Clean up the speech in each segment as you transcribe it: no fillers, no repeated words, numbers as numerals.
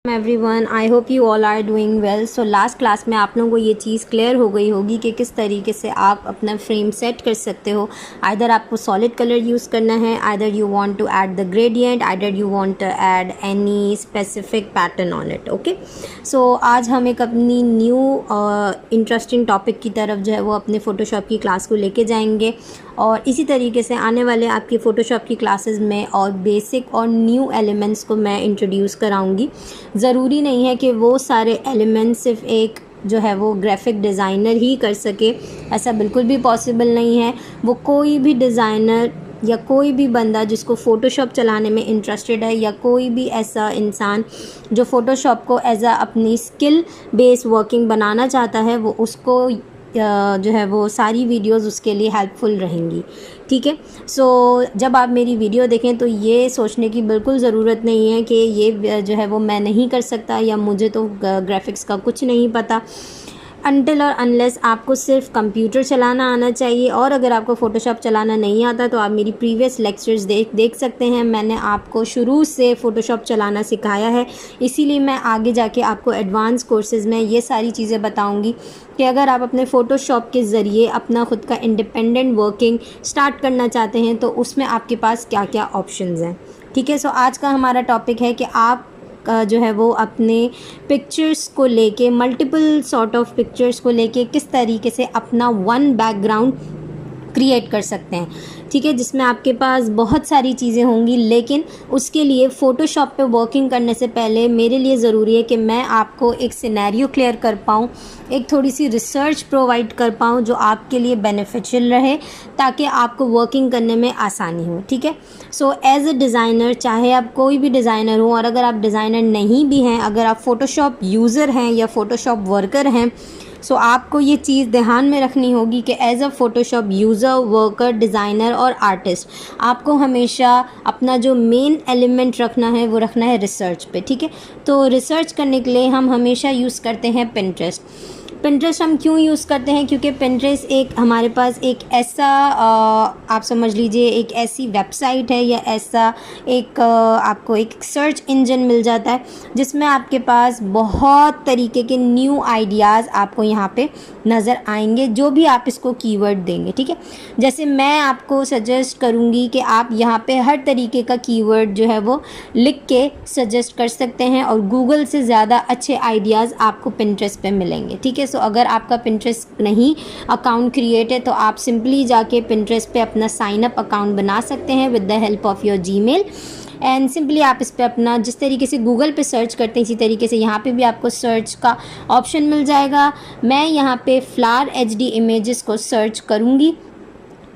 Everyone, I hope you all are doing well. So last class में आप लोगों को ये चीज़ क्लियर हो गई होगी कि किस तरीके से आप अपना फ्रेम सेट कर सकते हो। आइदर आपको सॉलिड कलर यूज़ करना है, either you want to add the gradient, either you want to add any specific pattern on it. Okay, so आज हम एक अपनी न्यू इंटरेस्टिंग टॉपिक की तरफ जो है वो अपने फ़ोटोशॉप की क्लास को लेके जाएंगे और इसी तरीके से आने वाले आपकी फ़ोटोशॉप की क्लासेस में और बेसिक और न्यू एलिमेंट्स को मैं इंट्रोड्यूस कराऊंगी। ज़रूरी नहीं है कि वो सारे एलिमेंट्स सिर्फ एक जो है वो ग्राफिक डिज़ाइनर ही कर सके, ऐसा बिल्कुल भी पॉसिबल नहीं है। वो कोई भी डिज़ाइनर या कोई भी बंदा जिसको फ़ोटोशॉप चलाने में इंटरेस्टेड है या कोई भी ऐसा इंसान जो फ़ोटोशॉप को एज अ अपनी स्किल बेस वर्किंग बनाना चाहता है, वो उसको जो है वो सारी वीडियोस उसके लिए हेल्पफुल रहेंगी। ठीक है, सो जब आप मेरी वीडियो देखें तो ये सोचने की बिल्कुल ज़रूरत नहीं है कि ये जो है वो मैं नहीं कर सकता या मुझे तो ग्राफिक्स का कुछ नहीं पता। अनटिल और अनलेस आपको सिर्फ कंप्यूटर चलाना आना चाहिए, और अगर आपको फ़ोटोशॉप चलाना नहीं आता तो आप मेरी प्रीवियस लेक्चर्स देख सकते हैं। मैंने आपको शुरू से फ़ोटोशॉप चलाना सिखाया है, इसीलिए मैं आगे जाके आपको एडवांस कोर्सेज़ में ये सारी चीज़ें बताऊंगी कि अगर आप अपने फ़ोटोशॉप के ज़रिए अपना ख़ुद का इंडिपेंडेंट वर्किंग स्टार्ट करना चाहते हैं तो उसमें आपके पास क्या क्या ऑप्शंस हैं। ठीक है, सो आज का हमारा टॉपिक है कि आप जो है वो अपने पिक्चर्स को लेके, मल्टीपल सॉर्ट ऑफ पिक्चर्स को लेके किस तरीके से अपना वन बैकग्राउंड क्रिएट कर सकते हैं। ठीक है, जिसमें आपके पास बहुत सारी चीज़ें होंगी, लेकिन उसके लिए फ़ोटोशॉप पे वर्किंग करने से पहले मेरे लिए ज़रूरी है कि मैं आपको एक सिनेरियो क्लियर कर पाऊँ, एक थोड़ी सी रिसर्च प्रोवाइड कर पाऊँ जो आपके लिए बेनिफिशियल रहे, ताकि आपको वर्किंग करने में आसानी हो। ठीक है, सो एज अ डिज़ाइनर, चाहे आप कोई भी डिज़ाइनर हो, और अगर आप डिज़ाइनर नहीं भी हैं, अगर आप फ़ोटोशॉप यूज़र हैं या फ़ोटोशॉप वर्कर हैं, सो आपको ये चीज़ ध्यान में रखनी होगी कि as a Photoshop user, worker, designer और आर्टिस्ट आपको हमेशा अपना जो मेन एलिमेंट रखना है वो रखना है रिसर्च पे। ठीक है, तो रिसर्च करने के लिए हम हमेशा यूज़ करते हैं पिंटरेस्ट। पिंटरेस्ट हम क्यों यूज़ करते हैं? क्योंकि पिंटरेस्ट एक हमारे पास एक ऐसा आप समझ लीजिए एक ऐसी वेबसाइट है या ऐसा एक आपको एक सर्च इंजन मिल जाता है जिसमें आपके पास बहुत तरीके के न्यू आइडियाज़ आपको यहाँ पे नज़र आएंगे, जो भी आप इसको कीवर्ड देंगे। ठीक है, जैसे मैं आपको सजेस्ट करूँगी कि आप यहाँ पे हर तरीके का कीवर्ड जो है वो लिख के सजेस्ट कर सकते हैं और गूगल से ज़्यादा अच्छे आइडियाज़ आपको पिंटरेस्ट पे मिलेंगे। ठीक है, सो अगर आपका पिंटरेस्ट नहीं अकाउंट क्रिएट है तो आप सिंपली जाके पिंटरेस्ट पे अपना साइन अप अकाउंट बना सकते हैं with the help of your Gmail, and simply आप इस पर अपना जिस तरीके से गूगल पे सर्च करते हैं इसी तरीके से यहाँ पे भी आपको सर्च का ऑप्शन मिल जाएगा। मैं यहाँ पे फ्लावर HD इमेजेस को सर्च करूँगी।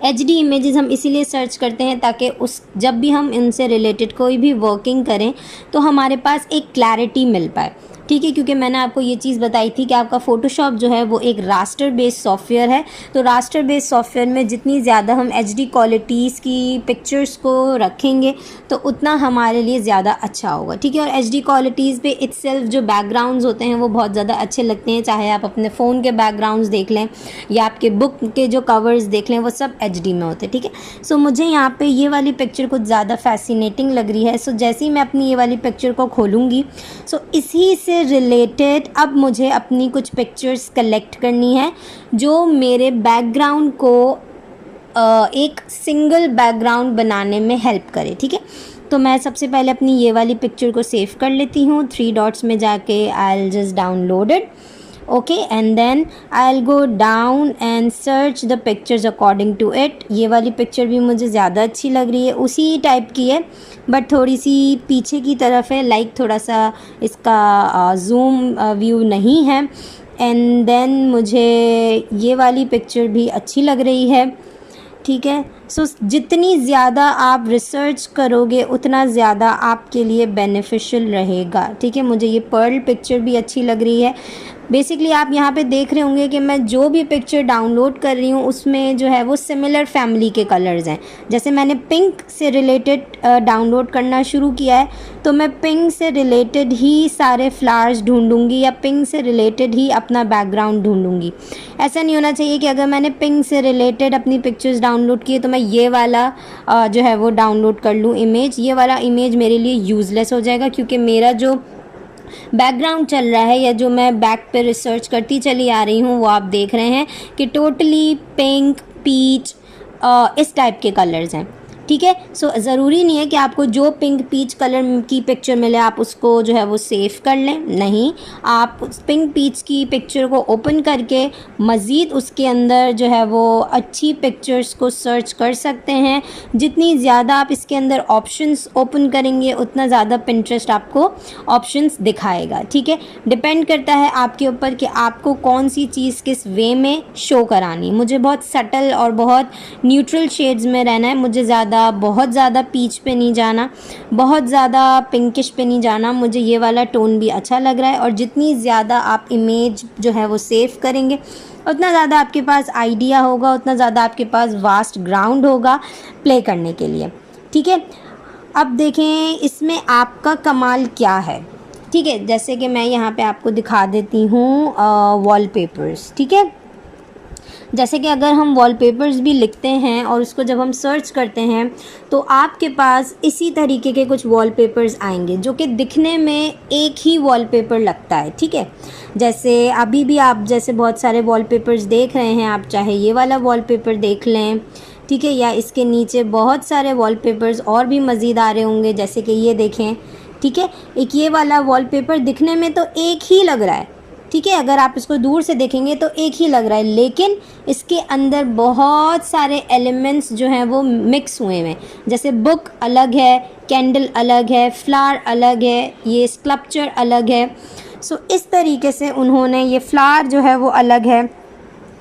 HD इमेजेस हम इसीलिए सर्च करते हैं ताकि उस जब भी हम इनसे रिलेटेड कोई भी वर्किंग करें तो हमारे पास एक क्लैरिटी मिल पाए। ठीक है, क्योंकि मैंने आपको ये चीज़ बताई थी कि आपका फ़ोटोशॉप जो है वो एक रास्टर बेस्ड सॉफ्टवेयर है, तो रास्टर बेस्ड सॉफ्टवेयर में जितनी ज़्यादा हम HD क्वालिटीज़ की पिक्चर्स को रखेंगे तो उतना हमारे लिए ज़्यादा अच्छा होगा। ठीक है, और HD क्वालिटीज़ पे इटसेल्फ जो बैकग्राउंड्स होते हैं वो बहुत ज़्यादा अच्छे लगते हैं, चाहे आप अपने फ़ोन के बैकग्राउंड्स देख लें या आपके बुक के जो कवर्स देख लें, वो सब HD में होते हैं। ठीक है, सो मुझे यहाँ पे ये वाली पिक्चर कुछ ज़्यादा फैसिनेटिंग लग रही है। सो जैसे ही मैं अपनी ये वाली पिक्चर को खोलूँगी, सो इसी से रिलेटेड अब मुझे अपनी कुछ पिक्चर्स कलेक्ट करनी है जो मेरे बैकग्राउंड को एक सिंगल बैकग्राउंड बनाने में हेल्प करे। ठीक है, तो मैं सबसे पहले अपनी ये वाली पिक्चर को सेव कर लेती हूँ। 3 डॉट्स में जाके I will just download it. Okay, and then I will go down and search the pictures according to it. ये वाली पिक्चर भी मुझे ज़्यादा अच्छी लग रही है, उसी टाइप की है बट थोड़ी सी पीछे की तरफ है, लाइक थोड़ा सा इसका जूम व्यू नहीं है। एंड देन मुझे ये वाली पिक्चर भी अच्छी लग रही है। ठीक है, सो जितनी ज़्यादा आप रिसर्च करोगे उतना ज़्यादा आपके लिए बेनिफिशियल रहेगा। ठीक है, मुझे ये पर्ल पिक्चर भी अच्छी लग रही है। बेसिकली आप यहाँ पे देख रहे होंगे कि मैं जो भी पिक्चर डाउनलोड कर रही हूँ उसमें जो है वो सिमिलर फैमिली के कलर्स हैं। जैसे मैंने पिंक से रिलेटेड डाउनलोड करना शुरू किया है तो मैं पिंक से रिलेटेड ही सारे फ्लावर्स ढूंढूंगी या पिंक से रिलेटेड ही अपना बैकग्राउंड ढूंढूंगी। ऐसा नहीं होना चाहिए कि अगर मैंने पिंक से रिलेटेड अपनी पिक्चर्स डाउनलोड की है तो मैं ये वाला जो है वो डाउनलोड कर लूँ इमेज। ये वाला इमेज मेरे लिए यूज़लेस हो जाएगा क्योंकि मेरा जो बैकग्राउंड चल रहा है या जो मैं बैक पे रिसर्च करती चली आ रही हूँ वो आप देख रहे हैं कि टोटली पिंक, पीच, इस टाइप के कलर्स हैं। ठीक है, सो ज़रूरी नहीं है कि आपको जो पिंक पीच कलर की पिक्चर मिले आप उसको जो है वो सेव कर लें, नहीं, आप पिंक पीच की पिक्चर को ओपन करके मज़ीद उसके अंदर जो है वो अच्छी पिक्चर्स को सर्च कर सकते हैं। जितनी ज़्यादा आप इसके अंदर ऑप्शंस ओपन करेंगे उतना ज़्यादा पिंटरेस्ट आपको ऑप्शंस दिखाएगा। ठीक है, डिपेंड करता है आपके ऊपर कि आपको कौन सी चीज़ किस वे में शो करानी। मुझे बहुत सटल और बहुत न्यूट्रल शेड्स में रहना है, मुझे बहुत ज़्यादा पीच पे नहीं जाना, बहुत ज़्यादा पिंकिश पे नहीं जाना, मुझे ये वाला टोन भी अच्छा लग रहा है। और जितनी ज़्यादा आप इमेज जो है वो सेव करेंगे उतना ज़्यादा आपके पास आइडिया होगा, उतना ज़्यादा आपके पास वास्ट ग्राउंड होगा प्ले करने के लिए। ठीक है, अब देखें इसमें आपका कमाल क्या है। ठीक है, जैसे कि मैं यहाँ पे आपको दिखा देती हूँ वॉलपेपर्स। ठीक है, जैसे कि अगर हम वॉलपेपर्स भी लिखते हैं और उसको जब हम सर्च करते हैं तो आपके पास इसी तरीके के कुछ वॉलपेपर्स आएंगे जो कि दिखने में एक ही वॉलपेपर लगता है। ठीक है, जैसे अभी भी आप जैसे बहुत सारे वॉलपेपर्स देख रहे हैं, आप चाहे ये वाला वॉलपेपर देख लें, ठीक है, या इसके नीचे बहुत सारे वॉलपेपर्स और भी मज़ीद आ रहे होंगे, जैसे कि ये देखें। ठीक है, एक ये वाला वॉलपेपर दिखने में तो एक ही लग रहा है। ठीक है, अगर आप इसको दूर से देखेंगे तो एक ही लग रहा है, लेकिन इसके अंदर बहुत सारे एलिमेंट्स जो हैं वो मिक्स हुए हैं। जैसे बुक अलग है, कैंडल अलग है, फ्लावर अलग है, ये स्कल्पचर अलग है। सो इस तरीके से उन्होंने ये फ्लावर जो है वो अलग है।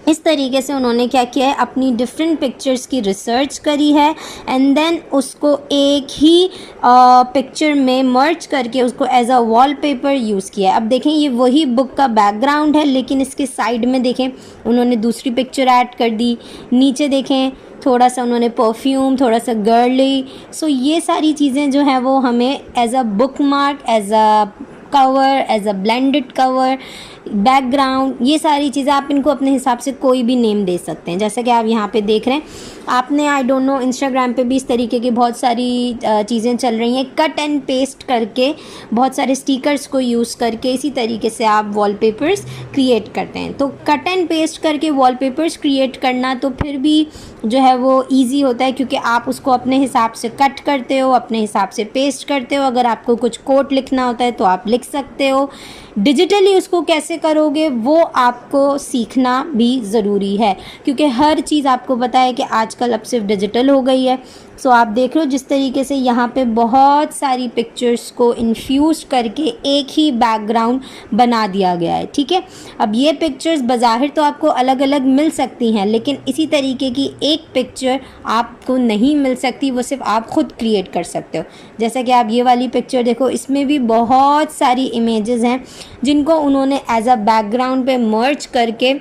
इस तरीके से उन्होंने क्या किया है, अपनी डिफरेंट पिक्चर्स की रिसर्च करी है एंड देन उसको एक ही पिक्चर में मर्ज करके उसको एज अ वॉलपेपर यूज़ किया है। अब देखें ये वही बुक का बैकग्राउंड है, लेकिन इसके साइड में देखें उन्होंने दूसरी पिक्चर ऐड कर दी। नीचे देखें थोड़ा सा उन्होंने परफ्यूम, थोड़ा सा गर्ली। सो ये सारी चीज़ें जो हैं वो हमें as a bookmark, as a cover, as a blended cover, background, ये सारी चीज़ें आप इनको अपने हिसाब से कोई भी नेम दे सकते हैं। जैसे कि आप यहाँ पे देख रहे हैं, आपने आई डोंट नो इंस्टाग्राम पे भी इस तरीके की बहुत सारी चीज़ें चल रही हैं, कट एंड पेस्ट करके बहुत सारे स्टिकर्स को यूज़ करके इसी तरीके से आप वॉलपेपर्स क्रिएट करते हैं। तो कट एंड पेस्ट करके वॉलपेपर्स क्रिएट करना तो फिर भी जो है वो ईजी होता है, क्योंकि आप उसको अपने हिसाब से कट करते हो, अपने हिसाब से पेस्ट करते हो। अगर आपको कुछ कोट लिखना होता है तो आप लिख सकते हो। डिजिटली उसको कैसे करोगे वो आपको सीखना भी ज़रूरी है, क्योंकि हर चीज़ आपको पता है कि आजकल अब सिर्फ डिजिटल हो गई है। सो आप देख लो जिस तरीके से यहाँ पे बहुत सारी पिक्चर्स को इन्फ्यूज करके एक ही बैकग्राउंड बना दिया गया है। ठीक है, अब ये पिक्चर्स बज़ाहिर तो आपको अलग अलग मिल सकती हैं, लेकिन इसी तरीके की एक पिक्चर आपको नहीं मिल सकती, वो सिर्फ आप ख़ुद क्रिएट कर सकते हो। जैसा कि आप ये वाली पिक्चर देखो, इसमें भी बहुत सारी इमेजेस हैं जिनको उन्होंने एज अ बैकग्राउंड पे मर्ज करके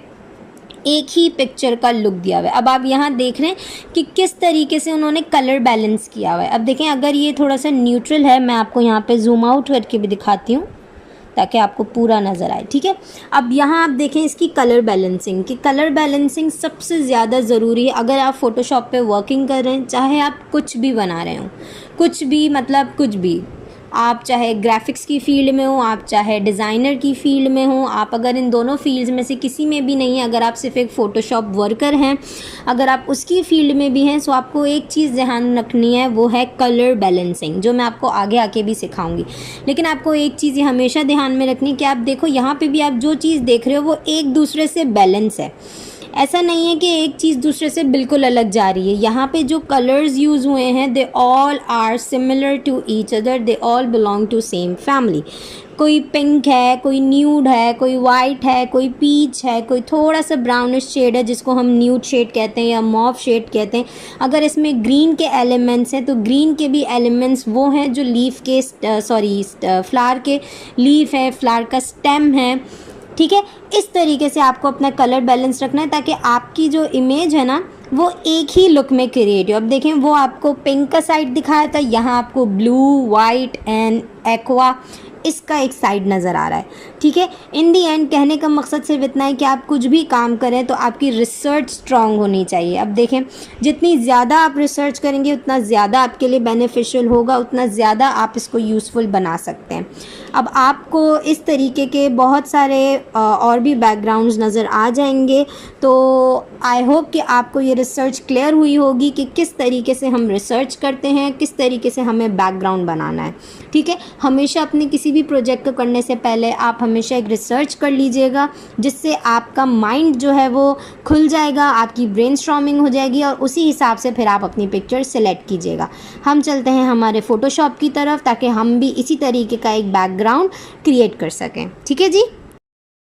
एक ही पिक्चर का लुक दिया हुआ है। अब आप यहाँ देख रहे हैं कि किस तरीके से उन्होंने कलर बैलेंस किया हुआ है। अब देखें अगर ये थोड़ा सा न्यूट्रल है, मैं आपको यहाँ पे जूम आउट करके भी दिखाती हूँ ताकि आपको पूरा नज़र आए। ठीक है, अब यहाँ आप देखें इसकी कलर बैलेंसिंग, कि कलर बैलेंसिंग सबसे ज़्यादा ज़रूरी है अगर आप फ़ोटोशॉप पे वर्किंग कर रहे हैं, चाहे आप कुछ भी बना रहे हो, कुछ भी मतलब कुछ भी, आप चाहे ग्राफिक्स की फ़ील्ड में हो, आप चाहे डिज़ाइनर की फ़ील्ड में हो, आप अगर इन दोनों फील्ड्स में से किसी में भी नहीं है, अगर आप सिर्फ एक फ़ोटोशॉप वर्कर हैं, अगर आप उसकी फ़ील्ड में भी हैं, तो आपको एक चीज़ ध्यान रखनी है, वो है कलर बैलेंसिंग, जो मैं आपको आगे आके भी सिखाऊंगी। लेकिन आपको एक चीज़ हमेशा ध्यान में रखनी है कि आप देखो यहाँ पर भी आप जो चीज़ देख रहे हो वो एक दूसरे से बैलेंस है। ऐसा नहीं है कि एक चीज़ दूसरे से बिल्कुल अलग जा रही है। यहाँ पे जो कलर्स यूज़ हुए हैं they all are similar to each other, they all belong to same family. कोई पिंक है, कोई न्यूड है, कोई वाइट है, कोई पीच है, कोई थोड़ा सा ब्राउनिश शेड है जिसको हम न्यूड शेड कहते हैं या मॉव शेड कहते हैं। अगर इसमें ग्रीन के एलिमेंट्स हैं तो ग्रीन के भी एलिमेंट्स वो हैं जो लीफ के फ्लावर के लीफ है, फ्लावर का स्टेम है। ठीक है, इस तरीके से आपको अपना कलर बैलेंस रखना है ताकि आपकी जो इमेज है ना वो एक ही लुक में क्रिएट हो। अब देखें वो आपको पिंक का साइड दिखाया था, यहाँ आपको ब्लू, वाइट एंड एक्वा इसका एक साइड नज़र आ रहा है, ठीक है। इन दी एंड कहने का मकसद सिर्फ इतना है कि आप कुछ भी काम करें तो आपकी रिसर्च स्ट्रॉन्ग होनी चाहिए। अब देखें, जितनी ज़्यादा आप रिसर्च करेंगे उतना ज़्यादा आपके लिए बेनिफिशियल होगा, उतना ज़्यादा आप इसको यूज़फुल बना सकते हैं। अब आपको इस तरीके के बहुत सारे और भी बैकग्राउंड्स नज़र आ जाएंगे, तो आई होप कि आपको ये रिसर्च क्लियर हुई होगी कि किस तरीके से हम रिसर्च करते हैं, किस तरीके से हमें बैकग्राउंड बनाना है, ठीक है। हमेशा अपने किसी भी प्रोजेक्ट को करने से पहले आप हमेशा एक रिसर्च कर लीजिएगा, जिससे आपका माइंड जो है वो खुल जाएगा, आपकी ब्रेनस्टॉर्मिंग हो जाएगी और उसी हिसाब से फिर आप अपनी पिक्चर सेलेक्ट कीजिएगा। हम चलते हैं हमारे फ़ोटोशॉप की तरफ, ताकि हम भी इसी तरीके का एक बैकग्राउंड क्रिएट कर सकें, ठीक है जी।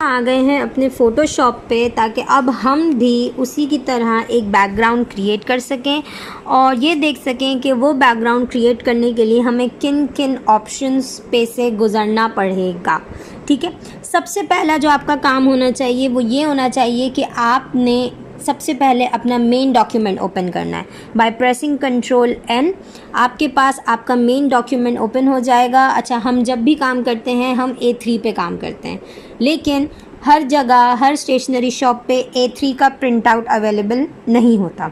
आ गए हैं अपने फ़ोटोशॉप पे, ताकि अब हम भी उसी की तरह एक बैकग्राउंड क्रिएट कर सकें और ये देख सकें कि वो बैकग्राउंड क्रिएट करने के लिए हमें किन किन ऑप्शंस पे से गुज़रना पड़ेगा, ठीक है। सबसे पहला जो आपका काम होना चाहिए वो ये होना चाहिए कि आपने सबसे पहले अपना मेन डॉक्यूमेंट ओपन करना है। बाय प्रेसिंग कंट्रोल N आपके पास आपका मेन डॉक्यूमेंट ओपन हो जाएगा। अच्छा, हम जब भी काम करते हैं हम A3 पे काम करते हैं, लेकिन हर जगह हर स्टेशनरी शॉप पे A3 का प्रिंट आउट अवेलेबल नहीं होता।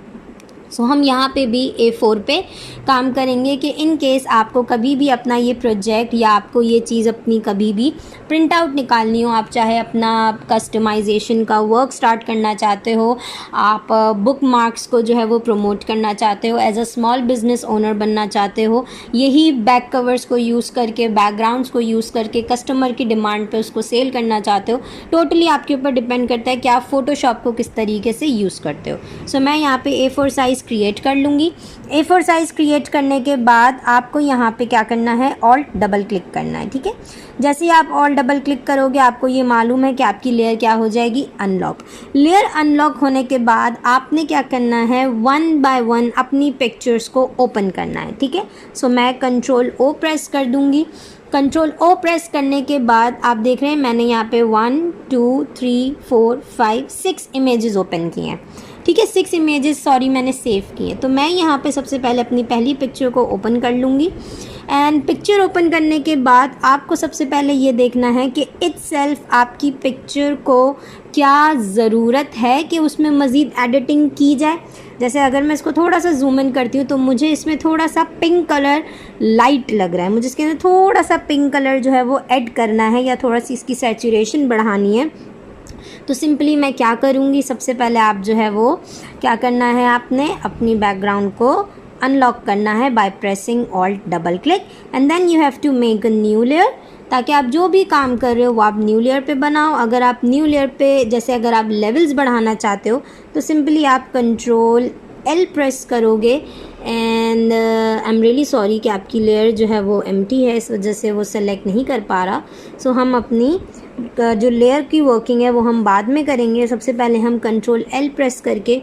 सो हम यहाँ पे भी A4 पे काम करेंगे कि इन केस आपको कभी भी अपना ये प्रोजेक्ट या आपको ये चीज़ अपनी कभी भी प्रिंट आउट निकालनी हो, आप चाहे अपना कस्टमाइजेशन का वर्क स्टार्ट करना चाहते हो, आप बुक मार्क्स को जो है वो प्रमोट करना चाहते हो, as a small business owner बनना चाहते हो, यही बैक कवर्स को यूज़ करके, बैकग्राउंड्स को यूज़ करके कस्टमर की डिमांड पे उसको सेल करना चाहते हो, टोटली आपके ऊपर डिपेंड करता है कि आप फ़ोटोशॉप को किस तरीके से यूज़ करते हो। सो मैं यहाँ पे A4 साइज़ क्रिएट कर लूँगी। A4 साइज़ क्रिएट करने के बाद आपको यहाँ पे क्या करना है, ऑल्ट डबल क्लिक करना है, ठीक है। जैसे ही आप ऑल्ट डबल क्लिक करोगे आपको ये मालूम है कि आपकी लेयर क्या हो जाएगी, अनलॉक। लेयर अनलॉक होने के बाद आपने क्या करना है, वन बाय वन अपनी पिक्चर्स को ओपन करना है, ठीक है। सो मैं कंट्रोल O प्रेस कर दूँगी। कंट्रोल O प्रेस करने के बाद आप देख रहे हैं मैंने यहाँ पे 1 2 3 4 5 6 इमेजेस ओपन किए हैं, ठीक है। 6 इमेजेस मैंने सेव किए। तो मैं यहाँ पे सबसे पहले अपनी पहली पिक्चर को ओपन कर लूँगी। एंड पिक्चर ओपन करने के बाद आपको सबसे पहले ये देखना है कि इटसेल्फ आपकी पिक्चर को क्या ज़रूरत है कि उसमें मज़ीद एडिटिंग की जाए। जैसे अगर मैं इसको थोड़ा सा जूम इन करती हूँ तो मुझे इसमें थोड़ा सा पिंक कलर लाइट लग रहा है, मुझे इसके अंदर थोड़ा सा पिंक कलर जो है वो ऐड करना है या थोड़ा सी इसकी सैचुरेशन बढ़ानी है। तो सिंपली मैं क्या करूँगी, सबसे पहले आप जो है वो क्या करना है, आपने अपनी बैकग्राउंड को अनलॉक करना है by pressing Alt double click and then you have to make a new layer, ताकि आप जो भी काम कर रहे हो वो आप न्यू लेयर पे बनाओ। अगर आप न्यू लेयर पे जैसे अगर आप लेवल्स बढ़ाना चाहते हो तो सिंपली आप कंट्रोल L प्रेस करोगे and I am really sorry कि आपकी लेयर जो है वो एम्प्टी है, इस वजह से वो सेलेक्ट नहीं कर पा रहा। सो हम अपनी जो लेयर की वर्किंग है वो हम बाद में करेंगे। सबसे पहले हम कंट्रोल L प्रेस करके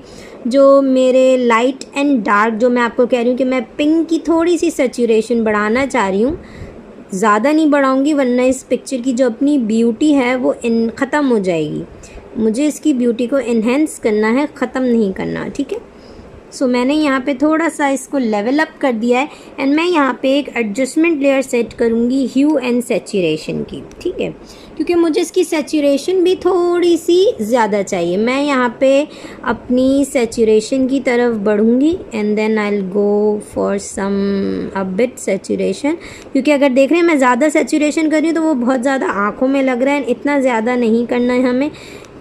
जो मेरे लाइट एंड डार्क, जो मैं आपको कह रही हूँ कि मैं पिंक की थोड़ी सी सैचुरेशन बढ़ाना चाह रही हूँ, ज़्यादा नहीं बढ़ाऊँगी वरना इस पिक्चर की जो अपनी ब्यूटी है वो ख़त्म हो जाएगी। मुझे इसकी ब्यूटी को इन्हेंस करना है, ख़त्म नहीं करना, ठीक है। सो मैंने यहाँ पे थोड़ा सा इसको लेवल अप कर दिया है एंड मैं यहाँ पे एक एडजस्टमेंट लेयर सेट करूँगी ह्यू एंड सैचुरेशन की, ठीक है, क्योंकि मुझे इसकी सैचुरेशन भी थोड़ी सी ज़्यादा चाहिए। मैं यहाँ पे अपनी सैचुरेशन की तरफ बढ़ूँगी and then I will go for some a bit saturation, क्योंकि अगर देख रहे हैं मैं ज़्यादा सैचुरेशन कर रही हूँ तो वो बहुत ज़्यादा आँखों में लग रहा है। इतना ज़्यादा नहीं करना है हमें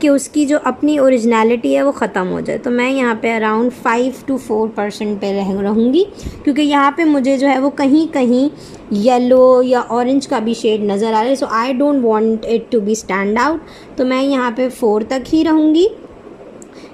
कि उसकी जो अपनी ओरिजिनलिटी है वो ख़त्म हो जाए। तो मैं यहाँ पे अराउंड 5 to 4% पे रहूँगी, क्योंकि यहाँ पे मुझे जो है वो कहीं कहीं येलो या ऑरेंज का भी शेड नज़र आ रहा है। So I don't want it to be stand out, तो मैं यहाँ पे 4 तक ही रहूँगी।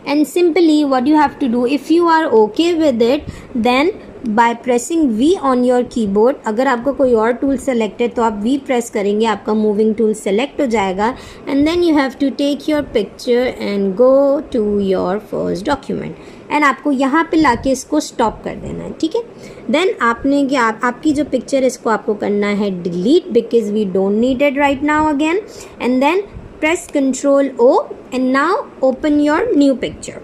And simply what you have to do, if you are okay with it then by pressing V on your keyboard, अगर आपको कोई और टूल सेलेक्ट है तो आप V प्रेस करेंगे, आपका मूविंग टूल सेलेक्ट हो जाएगा and then you have to take your picture and go to your first document and आपको यहाँ पे लाके इसको स्टॉप कर देना है, ठीक है। देन आपने क्या आपकी जो पिक्चर है इसको आपको करना है delete, because we don't need it right now again and then press control O and now open your new picture.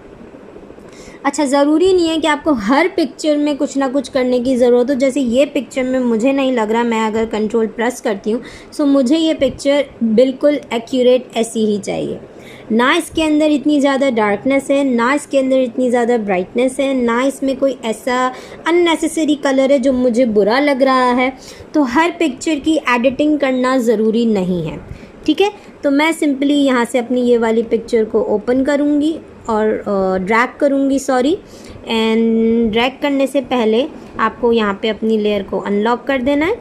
अच्छा, ज़रूरी नहीं है कि आपको हर पिक्चर में कुछ ना कुछ करने की ज़रूरत हो। जैसे ये पिक्चर में मुझे नहीं लग रहा, मैं अगर कंट्रोल प्रेस करती हूँ सो मुझे ये पिक्चर बिल्कुल एक्यूरेट ऐसी ही चाहिए। ना इसके अंदर इतनी ज़्यादा डार्कनेस है, ना इसके अंदर इतनी ज़्यादा ब्राइटनेस है, ना इसमें कोई ऐसा अननेसेसरी कलर है जो मुझे बुरा लग रहा है। तो हर पिक्चर की एडिटिंग करना ज़रूरी नहीं है, ठीक है। तो मैं सिंपली यहाँ से अपनी ये वाली पिक्चर को ओपन करूँगी और ड्रैग करूँगी, एंड ड्रैग करने से पहले आपको यहाँ पे अपनी लेयर को अनलॉक कर देना है,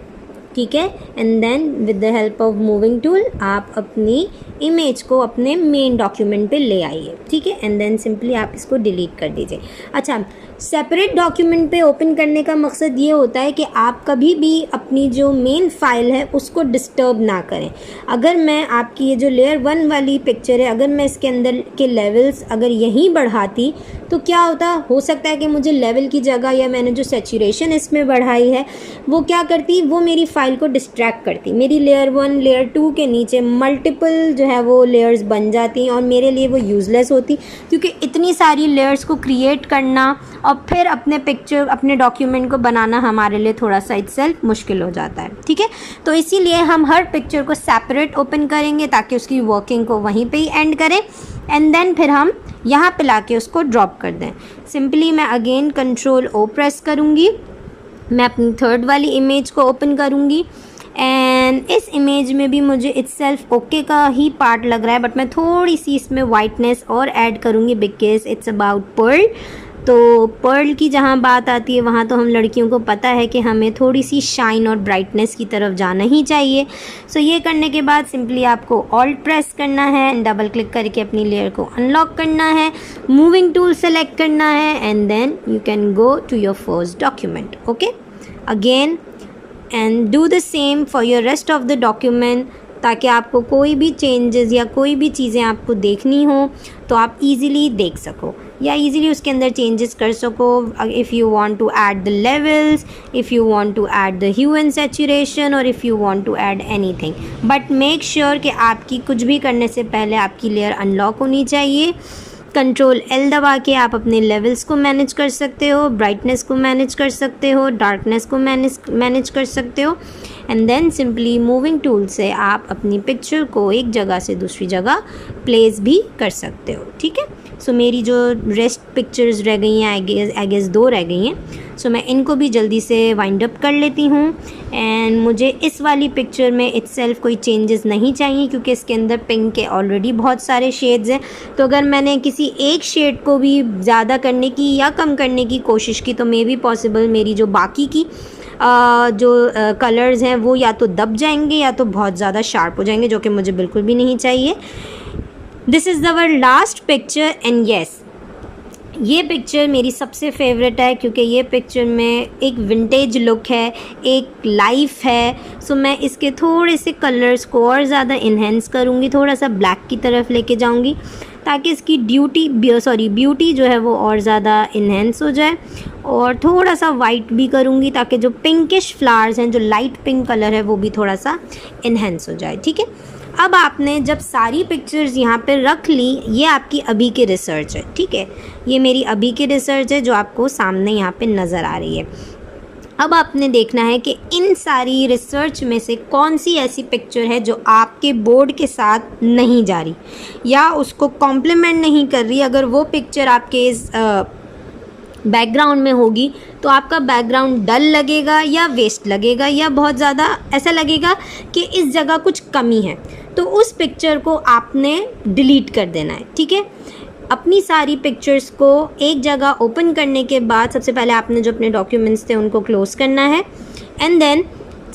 ठीक है। And then with the help of moving tool आप अपनी इमेज को अपने मेन डॉक्यूमेंट पे ले आइए, ठीक है। एंड देन सिंपली आप इसको डिलीट कर दीजिए। अच्छा, सेपरेट डॉक्यूमेंट पे ओपन करने का मकसद ये होता है कि आप कभी भी अपनी जो मेन फाइल है उसको डिस्टर्ब ना करें। अगर मैं आपकी ये जो लेयर 1 वाली पिक्चर है, अगर मैं इसके अंदर के लेवल्स अगर यहीं बढ़ाती तो क्या होता, हो सकता है कि मुझे लेवल की जगह या मैंने जो सैचुरेशन इसमें बढ़ाई है वो क्या करती, वो मेरी फाइल को डिस्ट्रैक्ट करती। मेरी लेयर 1 लेयर 2 के नीचे मल्टीपल जो है वो लेयर्स बन जाती और मेरे लिए वो यूज़लेस होती, क्योंकि इतनी सारी लेयर्स को क्रिएट करना और फिर अपने पिक्चर अपने डॉक्यूमेंट को बनाना हमारे लिए थोड़ा सा इटसेल्फ मुश्किल हो जाता है, ठीक है। तो इसीलिए हम हर पिक्चर को सेपरेट ओपन करेंगे ताकि उसकी वर्किंग को वहीं पे ही एंड करें, एंड देन फिर हम यहाँ पे लाके उसको ड्रॉप कर दें। सिंपली मैं अगेन कंट्रोल ओ प्रेस करूँगी, मैं अपनी थर्ड वाली इमेज को ओपन करूँगी, एंड इस इमेज में भी मुझे इटसेल्फ ओके का ही पार्ट लग रहा है, बट मैं थोड़ी सी इसमें वाइटनेस और ऐड करूँगी बिकॉज इट्स अबाउट पर्ल। तो पर्ल की जहाँ बात आती है वहाँ तो हम लड़कियों को पता है कि हमें थोड़ी सी शाइन और ब्राइटनेस की तरफ जाना ही चाहिए। सो ये करने के बाद सिंपली आपको ऑल्ट प्रेस करना है, डबल क्लिक करके अपनी लेयर को अनलॉक करना है, मूविंग टूल सेलेक्ट करना है, and then you can go to your first document, okay again, and do the same for your rest of the document, ताकि आपको कोई भी चेंजेस या कोई भी चीज़ें आपको देखनी हो तो आप इजीली देख सको या इजीली उसके अंदर चेंजेस कर सको। If you want to add the levels, if you want to add the hue and saturation, और if you want to add anything, but make sure कि आपकी कुछ भी करने से पहले आपकी लेयर अनलॉक होनी चाहिए। कंट्रोल एल दबा के आप अपने लेवल्स को मैनेज कर सकते हो, ब्राइटनेस को मैनेज कर सकते हो, डार्कनेस को मैनेज कर सकते हो, and then simply moving tool से आप अपनी पिक्चर को एक जगह से दूसरी जगह प्लेस भी कर सकते हो, ठीक है। सो मेरी जो रेस्ट पिक्चर्स रह गई हैं आई गेस 2 रह गई हैं, सो मैं इनको भी जल्दी से वाइंड अप कर लेती हूँ। एंड मुझे इस वाली पिक्चर में इटसेल्फ कोई चेंजेस नहीं चाहिए क्योंकि इसके अंदर पिंक के ऑलरेडी बहुत सारे शेड्स हैं। तो अगर मैंने किसी एक शेड को भी ज़्यादा करने की या कम करने की कोशिश की तो मे बी पॉसिबल मेरी जो बाकी की जो कलर्स हैं वो या तो दब जाएंगे या तो बहुत ज़्यादा शार्प हो जाएंगे, जो कि मुझे बिल्कुल भी नहीं चाहिए। This is our last picture, and yes ये पिक्चर मेरी सबसे फेवरेट है क्योंकि ये पिक्चर में एक विंटेज लुक है, एक लाइफ है। सो मैं इसके थोड़े से कलर्स को और ज़्यादा इन्हेंस करूँगी, थोड़ा सा ब्लैक की तरफ लेके जाऊँगी ताकि इसकी ब्यूटी जो है वो और ज़्यादा इन्हेंस हो जाए, और थोड़ा सा वाइट भी करूँगी ताकि जो पिंकिश फ्लावर्स हैं, जो लाइट पिंक कलर है, वो भी थोड़ा सा इन्हेंस हो जाए, ठीक है। अब आपने जब सारी पिक्चर्स यहाँ पे रख ली, ये आपकी अभी की रिसर्च है, ठीक है, ये मेरी अभी की रिसर्च है जो आपको सामने यहाँ पे नज़र आ रही है। अब आपने देखना है कि इन सारी रिसर्च में से कौन सी ऐसी पिक्चर है जो आपके बोर्ड के साथ नहीं जा रही या उसको कॉम्प्लीमेंट नहीं कर रही। अगर वो पिक्चर आपके इस बैकग्राउंड में होगी तो आपका बैकग्राउंड डल लगेगा या वेस्ट लगेगा या बहुत ज़्यादा ऐसा लगेगा कि इस जगह कुछ कमी है, तो उस पिक्चर को आपने डिलीट कर देना है, ठीक है। अपनी सारी पिक्चर्स को एक जगह ओपन करने के बाद सबसे पहले आपने जो अपने डॉक्यूमेंट्स थे उनको क्लोज़ करना है, एंड देन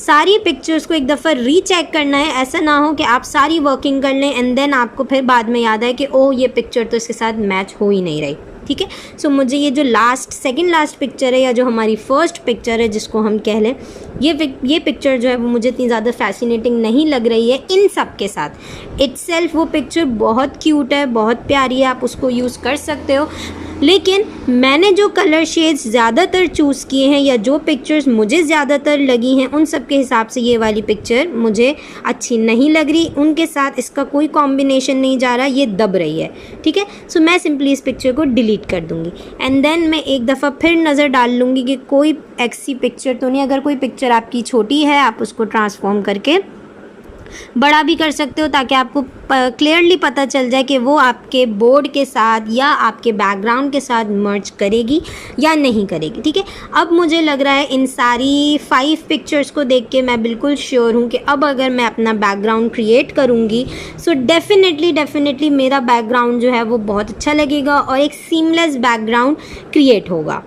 सारी पिक्चर्स को एक दफ़ा रीचेक करना है। ऐसा ना हो कि आप सारी वर्किंग कर लें एंड देन आपको फिर बाद में याद आए कि ओह ये पिक्चर तो इसके साथ मैच हो ही नहीं रही, ठीक है। सो मुझे ये जो सेकंड लास्ट पिक्चर है या जो हमारी फर्स्ट पिक्चर है जिसको हम कह लें, ये पिक्चर जो है वो मुझे इतनी ज़्यादा फैसिनेटिंग नहीं लग रही है इन सब के साथ। इटसेल्फ वो पिक्चर बहुत क्यूट है, बहुत प्यारी है, आप उसको यूज़ कर सकते हो, लेकिन मैंने जो कलर शेड्स ज़्यादातर चूज़ किए हैं या जो पिक्चर्स मुझे ज़्यादातर लगी हैं उन सब के हिसाब से ये वाली पिक्चर मुझे अच्छी नहीं लग रही, उनके साथ इसका कोई कॉम्बिनेशन नहीं जा रहा, ये दब रही है, ठीक है। सो मैं सिंपली इस पिक्चर को डिलीट कर दूँगी एंड देन मैं एक दफ़ा फिर नज़र डाल लूँगी कि कोई ऐसी पिक्चर तो नहीं। अगर कोई पिक्चर आपकी छोटी है आप उसको ट्रांसफॉर्म करके बड़ा भी कर सकते हो ताकि आपको क्लियरली पता चल जाए कि वो आपके बोर्ड के साथ या आपके बैकग्राउंड के साथ मर्ज करेगी या नहीं करेगी, ठीक है। अब मुझे लग रहा है इन सारी 5 पिक्चर्स को देख के मैं बिल्कुल श्योर हूँ कि अब अगर मैं अपना बैकग्राउंड क्रिएट करूँगी सो डेफिनेटली मेरा बैकग्राउंड जो है वो बहुत अच्छा लगेगा और एक सीमलेस बैकग्राउंड क्रिएट होगा,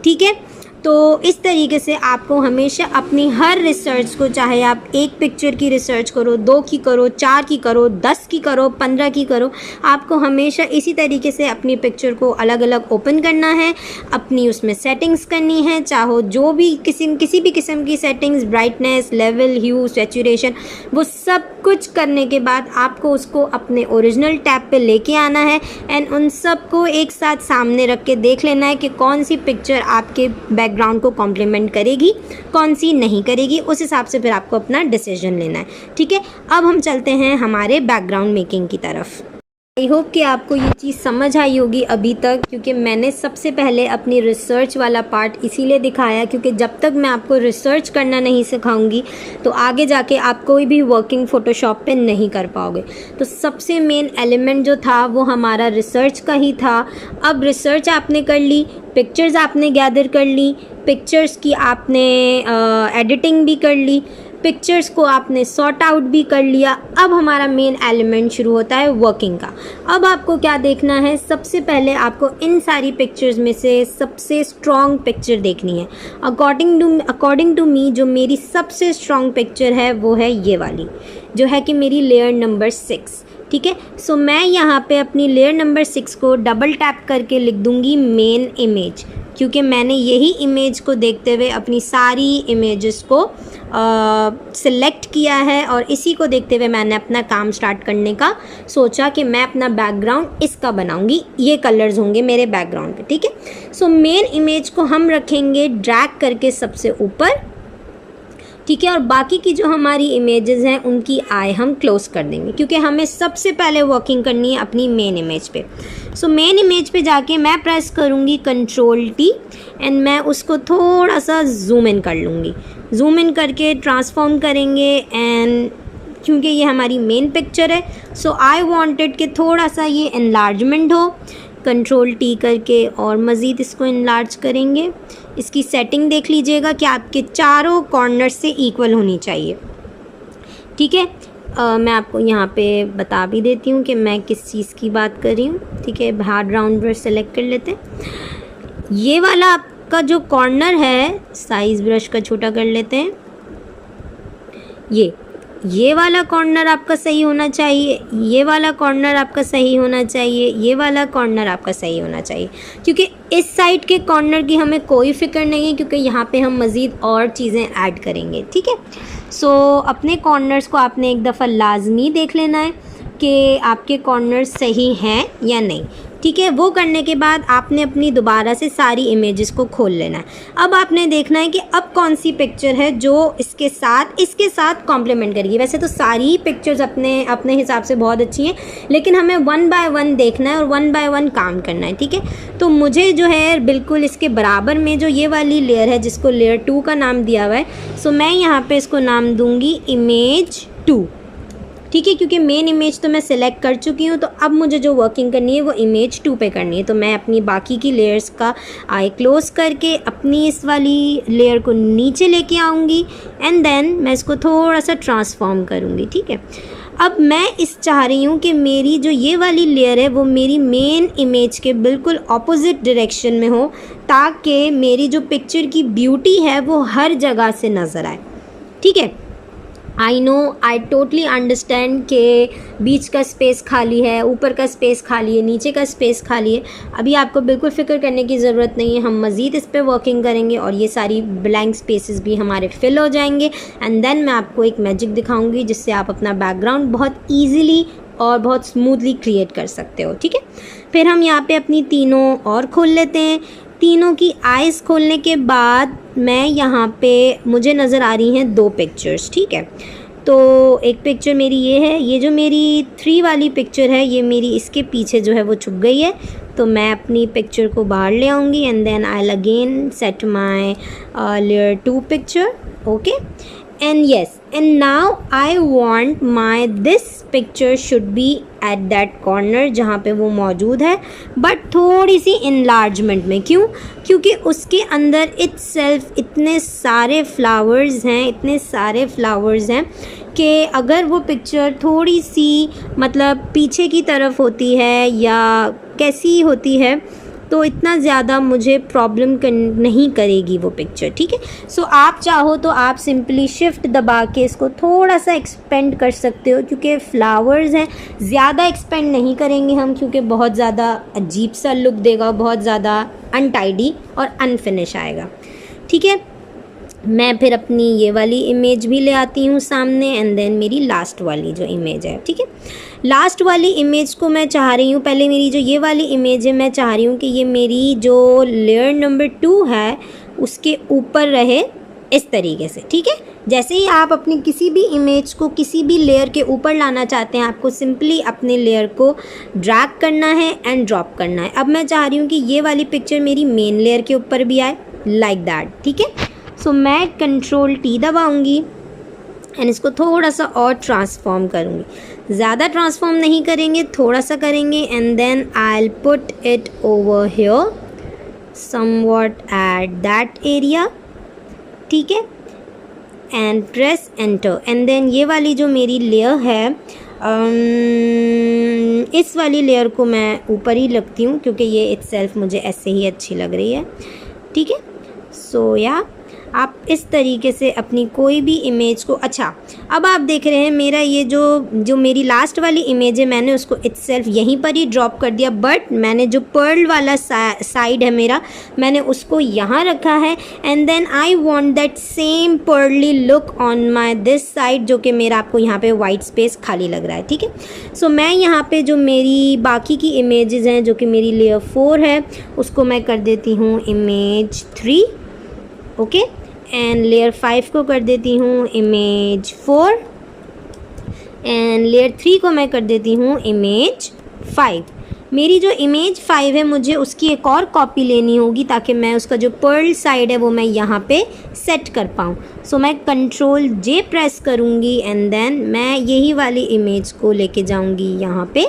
ठीक है। तो इस तरीके से आपको हमेशा अपनी हर रिसर्च को, चाहे आप एक पिक्चर की रिसर्च करो, 2 की करो, 4 की करो, 10 की करो, 15 की करो, आपको हमेशा इसी तरीके से अपनी पिक्चर को अलग अलग ओपन करना है, अपनी उसमें सेटिंग्स करनी है, चाहो जो भी किसी भी किस्म की सेटिंग्स, ब्राइटनेस, लेवल, ह्यू, सैचुरेशन, वो सब कुछ करने के बाद आपको उसको अपने ओरिजिनल टैब पे लेके आना है एंड उन सब को एक साथ सामने रख के देख लेना है कि कौन सी पिक्चर आपके बैकग्राउंड को कॉम्प्लीमेंट करेगी, कौन सी नहीं करेगी। उस हिसाब से फिर आपको अपना डिसीजन लेना है, ठीक है। अब हम चलते हैं हमारे बैकग्राउंड मेकिंग की तरफ। आई होप कि आपको ये चीज़ समझ आई होगी अभी तक, क्योंकि मैंने सबसे पहले अपनी रिसर्च वाला पार्ट इसीलिए दिखाया क्योंकि जब तक मैं आपको रिसर्च करना नहीं सिखाऊंगी तो आगे जाके आप कोई भी वर्किंग फ़ोटोशॉप पे नहीं कर पाओगे। तो सबसे मेन एलिमेंट जो था वो हमारा रिसर्च का ही था। अब रिसर्च आपने कर ली, पिक्चर्स आपने गैदर कर ली, पिक्चर्स की आपने एडिटिंग भी कर ली, पिक्चर्स को आपने सॉर्ट आउट भी कर लिया। अब हमारा मेन एलिमेंट शुरू होता है वर्किंग का। अब आपको क्या देखना है, सबसे पहले आपको इन सारी पिक्चर्स में से सबसे स्ट्रॉन्ग पिक्चर देखनी है। अकॉर्डिंग टू मी जो मेरी सबसे स्ट्रॉन्ग पिक्चर है वो है ये वाली, जो है कि मेरी लेयर नंबर 6, ठीक है। सो मैं यहाँ पे अपनी लेयर नंबर 6 को डबल टैप करके लिख दूँगी मेन इमेज, क्योंकि मैंने यही इमेज को देखते हुए अपनी सारी इमेजेस को सिलेक्ट किया है और इसी को देखते हुए मैंने अपना काम स्टार्ट करने का सोचा कि मैं अपना बैकग्राउंड इसका बनाऊंगी, ये कलर्स होंगे मेरे बैकग्राउंड पे, ठीक है। सो मेन इमेज को हम रखेंगे ड्रैग करके सबसे ऊपर, ठीक है, और बाकी की जो हमारी इमेजेस हैं उनकी आई हम क्लोज कर देंगे क्योंकि हमें सबसे पहले वर्किंग करनी है अपनी मेन इमेज पे। सो मेन इमेज पे जाके मैं प्रेस करूँगी Ctrl+T एंड मैं उसको थोड़ा सा जूम इन कर लूँगी। जूम इन करके ट्रांसफॉर्म करेंगे एंड क्योंकि ये हमारी मेन पिक्चर है सो आई वांटेड कि थोड़ा सा ये एनलार्जमेंट हो। Ctrl+T करके और मज़ीद इसको इनलार्ज करेंगे। इसकी सेटिंग देख लीजिएगा कि आपके चारों कॉर्नर से इक्वल होनी चाहिए, ठीक है। मैं आपको यहाँ पे बता भी देती हूँ कि मैं किस चीज़ की बात कर रही हूँ, ठीक है। हार्ड राउंड ब्रश सेलेक्ट कर लेते हैं। ये वाला आपका जो कॉर्नर है, साइज़ ब्रश का छोटा कर लेते हैं, ये वाला कॉर्नर आपका सही होना चाहिए, ये वाला कॉर्नर आपका सही होना चाहिए, ये वाला कॉर्नर आपका सही होना चाहिए, क्योंकि इस साइड के कॉर्नर की हमें कोई फ़िक्र नहीं है क्योंकि यहाँ पे हम मज़ीद और चीज़ें ऐड करेंगे, ठीक है। सो अपने कॉर्नर्स को आपने एक दफ़ा लाजमी देख लेना है कि आपके कॉर्नर्स सही हैं या नहीं, ठीक है। वो करने के बाद आपने अपनी दोबारा से सारी इमेजेस को खोल लेना है। अब आपने देखना है कि अब कौन सी पिक्चर है जो इसके साथ कॉम्प्लीमेंट करेगी। वैसे तो सारी पिक्चर्स अपने हिसाब से बहुत अच्छी हैं, लेकिन हमें 1 बाय 1 देखना है और 1 बाय 1 काम करना है, ठीक है। तो मुझे जो है बिल्कुल इसके बराबर में जो ये वाली लेयर है जिसको लेयर 2 का नाम दिया हुआ है, सो मैं यहाँ पर इसको नाम दूँगी इमेज 2, ठीक है, क्योंकि मेन इमेज तो मैं सिलेक्ट कर चुकी हूँ। तो अब मुझे जो वर्किंग करनी है वो इमेज 2 पे करनी है। तो मैं अपनी बाकी की लेयर्स का आई क्लोज करके अपनी इस वाली लेयर को नीचे लेके आऊँगी एंड देन मैं इसको थोड़ा सा ट्रांसफॉर्म करूँगी, ठीक है। अब मैं चाह रही हूँ कि मेरी जो ये वाली लेयर है वो मेरी मेन इमेज के बिल्कुल ऑपोजिट डायरेक्शन में हो ताकि मेरी जो पिक्चर की ब्यूटी है वो हर जगह से नज़र आए, ठीक है। आई टोटली अंडरस्टैंड कि बीच का स्पेस खाली है, ऊपर का स्पेस खाली है, नीचे का स्पेस खाली है। अभी आपको बिल्कुल फ़िक्र करने की ज़रूरत नहीं है, हम मज़ीद इस पर वर्किंग करेंगे और ये सारी ब्लैंक स्पेसेस भी हमारे फिल हो जाएंगे एंड देन मैं आपको एक मैजिक दिखाऊंगी जिससे आप अपना बैकग्राउंड बहुत ईजीली और बहुत स्मूथली क्रिएट कर सकते हो, ठीक है। फिर हम यहाँ पे अपनी तीनों और खोल लेते हैं। तीनों की आइज़ खोलने के बाद मैं यहाँ पे मुझे नज़र आ रही हैं 2 पिक्चर्स, ठीक है। तो एक पिक्चर मेरी ये है, ये जो मेरी 3 वाली पिक्चर है ये मेरी इसके पीछे जो है वो छुप गई है। तो मैं अपनी पिक्चर को बाहर ले आऊँगी and then I will again set my layer 2 picture, okay. And yes, and now I want my this picture should be at that corner जहाँ पे वो मौजूद है, बट थोड़ी सी enlargement में। क्यों? क्योंकि उसके अंदर itself इतने सारे flowers हैं कि अगर वो पिक्चर थोड़ी सी मतलब पीछे की तरफ होती है या कैसी होती है तो इतना ज़्यादा मुझे प्रॉब्लम नहीं करेगी वो पिक्चर, ठीक है। सो आप चाहो तो आप सिंपली शिफ्ट दबा के इसको थोड़ा सा एक्सपेंड कर सकते हो, क्योंकि फ्लावर्स हैं, ज़्यादा एक्सपेंड नहीं करेंगे हम क्योंकि बहुत ज़्यादा अजीब सा लुक देगा, बहुत ज़्यादा अनटाइडी और अनफिनिश आएगा, ठीक है। मैं फिर अपनी ये वाली इमेज भी ले आती हूँ सामने एंड देन मेरी लास्ट वाली जो इमेज है, ठीक है। लास्ट वाली इमेज को मैं चाह रही हूँ, पहले मेरी जो ये वाली इमेज है मैं चाह रही हूँ कि ये मेरी जो लेयर नंबर 2 है उसके ऊपर रहे इस तरीके से, ठीक है। जैसे ही आप अपनी किसी भी इमेज को किसी भी लेयर के ऊपर लाना चाहते हैं, आपको सिंपली अपने लेयर को ड्रैग करना है एंड ड्रॉप करना है। अब मैं चाह रही हूँ कि ये वाली पिक्चर मेरी मेन लेयर के ऊपर भी आए, लाइक दैट, ठीक है। सो मैं कंट्रोल T दबाऊँगी एंड इसको थोड़ा सा और ट्रांसफॉर्म करूँगी। ज़्यादा ट्रांसफॉर्म नहीं करेंगे, थोड़ा सा करेंगे and then I will put it over here somewhat at that area, ठीक है, and press enter. And then ये वाली जो मेरी लेयर है इस वाली लेयर को मैं ऊपर ही रखती हूँ क्योंकि ये इटसेल्फ मुझे ऐसे ही अच्छी लग रही है, ठीक है। सो या आप इस तरीके से अपनी कोई भी इमेज को, अच्छा अब आप देख रहे हैं मेरा ये जो मेरी लास्ट वाली इमेज है मैंने उसको इटसेल्फ यहीं पर ही ड्रॉप कर दिया, बट मैंने जो पर्ल वाला साइड है मेरा मैंने उसको यहाँ रखा है and then I want that same pearly look on my this side, जो कि मेरा आपको यहाँ पे वाइट स्पेस खाली लग रहा है, ठीक है। सो मैं यहाँ पे जो मेरी बाकी की इमेजेस हैं जो कि मेरी लेयर 4 है उसको मैं कर देती हूँ इमेज 3, ओके, एंड लेयर 5 को कर देती हूँ इमेज 4 एंड लेयर 3 को मैं कर देती हूँ इमेज 5। मेरी जो इमेज 5 है मुझे उसकी एक और कॉपी लेनी होगी ताकि मैं उसका जो पर्ल साइड है वो मैं यहाँ पे सेट कर पाऊँ। सो मैं कंट्रोल J प्रेस करूँगी एंड देन मैं यही वाली इमेज को लेके जाऊँगी यहाँ पे,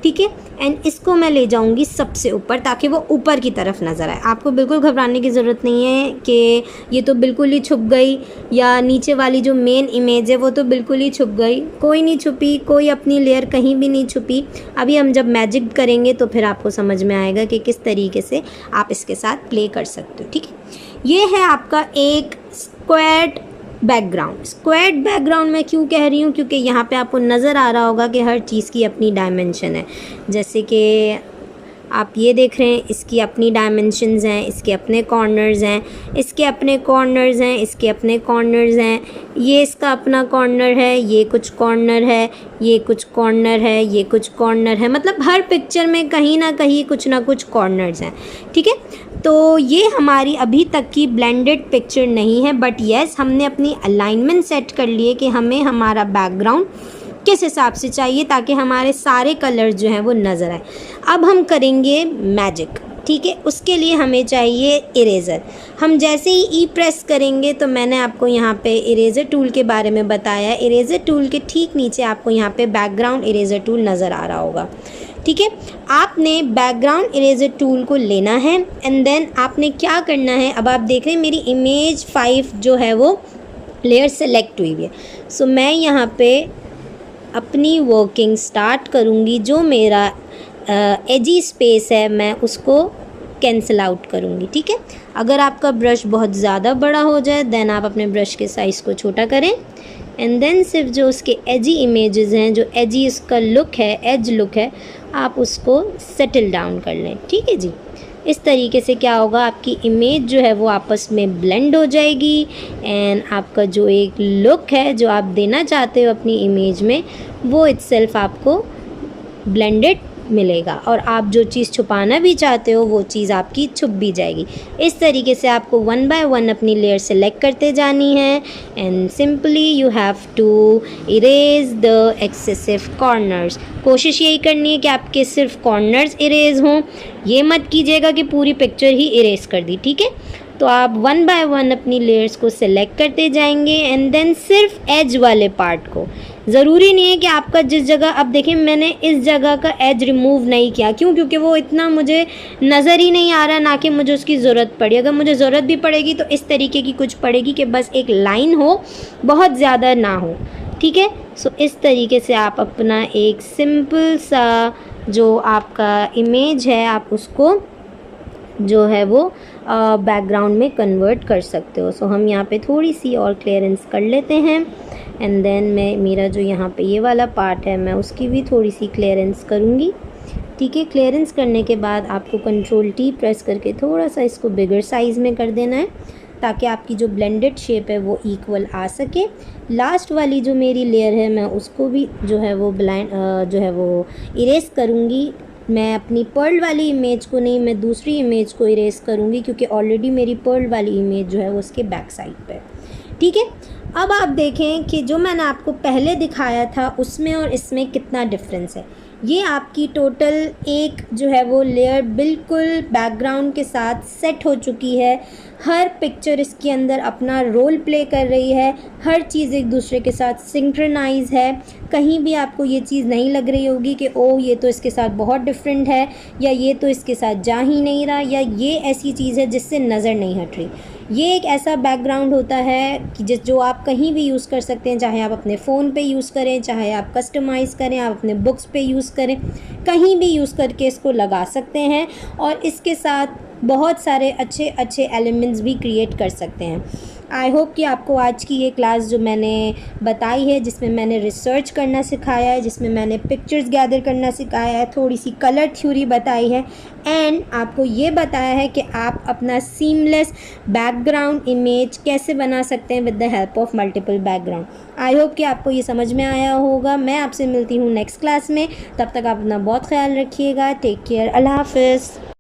ठीक है, एंड इसको मैं ले जाऊंगी सबसे ऊपर ताकि वो ऊपर की तरफ नज़र आए। आपको बिल्कुल घबराने की ज़रूरत नहीं है कि ये तो बिल्कुल ही छुप गई या नीचे वाली जो मेन इमेज है वो तो बिल्कुल ही छुप गई, कोई नहीं छुपी, कोई अपनी लेयर कहीं भी नहीं छुपी। अभी हम जब मैजिक करेंगे तो फिर आपको समझ में आएगा कि किस तरीके से आप इसके साथ प्ले कर सकते हो, ठीक है। ये है आपका एक स्क्वायर्ड बैकग्राउंड। स्क्वायर्ड बैकग्राउंड मैं क्यों कह रही हूँ, क्योंकि यहाँ पे आपको नज़र आ रहा होगा कि हर चीज़ की अपनी डायमेंशन है। जैसे कि आप ये देख रहे हैं इसकी अपनी डायमेंशंस हैं, इसके अपने कॉर्नर्स हैं, इसके अपने कॉर्नर्स हैं, इसके अपने कॉर्नर्स हैं, ये इसका अपना कॉर्नर है, ये कुछ कॉर्नर है, ये कुछ कॉर्नर है, ये कुछ कॉर्नर है, मतलब हर पिक्चर में कहीं ना कहीं कुछ ना कुछ कॉर्नर्स हैं, ठीक है। तो ये हमारी अभी तक की ब्लेंडेड पिक्चर नहीं है, बट येस हमने अपनी अलाइनमेंट सेट कर लिए कि हमें हमारा बैकग्राउंड किस हिसाब से चाहिए ताकि हमारे सारे कलर जो हैं वो नज़र आए। अब हम करेंगे मैजिक, ठीक है। उसके लिए हमें चाहिए इरेज़र। हम जैसे ही ई प्रेस करेंगे तो मैंने आपको यहाँ पे इरेज़र टूल के बारे में बताया। इरेज़र टूल के ठीक नीचे आपको यहाँ पे बैकग्राउंड इरेज़र टूल नज़र आ रहा होगा, ठीक है। आपने बैकग्राउंड इरेज़र टूल को लेना है एंड देन आपने क्या करना है, अब आप देख रहे हैं मेरी इमेज 5 जो है वो लेयर सेलेक्ट हुई है। सो मैं यहाँ पे अपनी वर्किंग स्टार्ट करूँगी। जो मेरा एजी स्पेस है मैं उसको कैंसिल आउट करूँगी, ठीक है। अगर आपका ब्रश बहुत ज़्यादा बड़ा हो जाए देन आप अपने ब्रश के साइज़ को छोटा करें एंड देन सिर्फ जो उसके एजी इमेजेस हैं, जो एजी उसका लुक है, एज लुक है, आप उसको सेटल डाउन कर लें, ठीक है जी। इस तरीके से क्या होगा, आपकी इमेज जो है वो आपस में ब्लेंड हो जाएगी एंड आपका जो एक लुक है जो आप देना चाहते हो अपनी इमेज में वो इटसेल्फ आपको ब्लेंडेड मिलेगा और आप जो चीज़ छुपाना भी चाहते हो वो चीज़ आपकी छुप भी जाएगी। इस तरीके से आपको 1 बाय 1 अपनी लेयर सेलेक्ट करते जानी है and simply you have to erase the excessive corners. कोशिश यही करनी है कि आपके सिर्फ कॉर्नर्स इरेज हों, ये मत कीजिएगा कि पूरी पिक्चर ही इरेज कर दी, ठीक है। तो आप 1 बाय 1 अपनी लेयर्स को सिलेक्ट करते जाएंगे एंड देन सिर्फ एज वाले पार्ट को, ज़रूरी नहीं है कि आपका जिस जगह, अब देखिए मैंने इस जगह का एज रिमूव नहीं किया, क्यों? क्योंकि वो इतना मुझे नज़र ही नहीं आ रहा, ना कि मुझे उसकी ज़रूरत पड़ी। अगर मुझे ज़रूरत भी पड़ेगी तो इस तरीके की कुछ पड़ेगी कि बस एक लाइन हो, बहुत ज़्यादा ना हो, ठीक है। सो इस तरीके से आप अपना एक सिंपल सा जो आपका इमेज है आप उसको जो है वो बैकग्राउंड में कन्वर्ट कर सकते हो। सो हम यहाँ पे थोड़ी सी और क्लियरेंस कर लेते हैं एंड देन मैं मेरा जो यहाँ पे ये वाला पार्ट है मैं उसकी भी थोड़ी सी क्लियरेंस करूँगी, ठीक है। क्लियरेंस करने के बाद आपको कंट्रोल टी प्रेस करके थोड़ा सा इसको बिगर साइज़ में कर देना है ताकि आपकी जो ब्लेंडेड शेप है वो इक्वल आ सके। लास्ट वाली जो मेरी लेयर है मैं उसको भी जो है वो जो है वो इरेज करूँगी। मैं अपनी पर्ल वाली इमेज को नहीं, मैं दूसरी इमेज को इरेज करूँगी क्योंकि ऑलरेडी मेरी पर्ल वाली इमेज जो है वो उसके बैक साइड पे, ठीक है। अब आप देखें कि जो मैंने आपको पहले दिखाया था उसमें और इसमें कितना डिफरेंस है। ये आपकी टोटल एक जो है वो लेयर बिल्कुल बैकग्राउंड के साथ सेट हो चुकी है। हर पिक्चर इसके अंदर अपना रोल प्ले कर रही है, हर चीज़ एक दूसरे के साथ सिंक्रोनाइज है। कहीं भी आपको ये चीज़ नहीं लग रही होगी कि ओह ये तो इसके साथ बहुत डिफरेंट है, या ये तो इसके साथ जा ही नहीं रहा, या ये ऐसी चीज़ है जिससे नज़र नहीं हट रही। ये एक ऐसा बैकग्राउंड होता है कि जो आप कहीं भी यूज़ कर सकते हैं, चाहे आप अपने फ़ोन पे यूज़ करें, चाहे आप कस्टमाइज़ करें, आप अपने बुक्स पे यूज़ करें, कहीं भी यूज़ करके इसको लगा सकते हैं और इसके साथ बहुत सारे अच्छे अच्छे एलिमेंट्स भी क्रिएट कर सकते हैं। आई होप कि आपको आज की ये क्लास जो मैंने बताई है, जिसमें मैंने रिसर्च करना सिखाया है, जिसमें मैंने पिक्चर्स गैदर करना सिखाया है, थोड़ी सी कलर थ्योरी बताई है एंड आपको ये बताया है कि आप अपना सीमलेस बैकग्राउंड इमेज कैसे बना सकते हैं with the help of multiple background. I hope कि आपको ये समझ में आया होगा। मैं आपसे मिलती हूँ नेक्स्ट क्लास में, तब तक आप अपना बहुत ख्याल रखिएगा। टेक केयर, अल्लाह हाफ़िज़।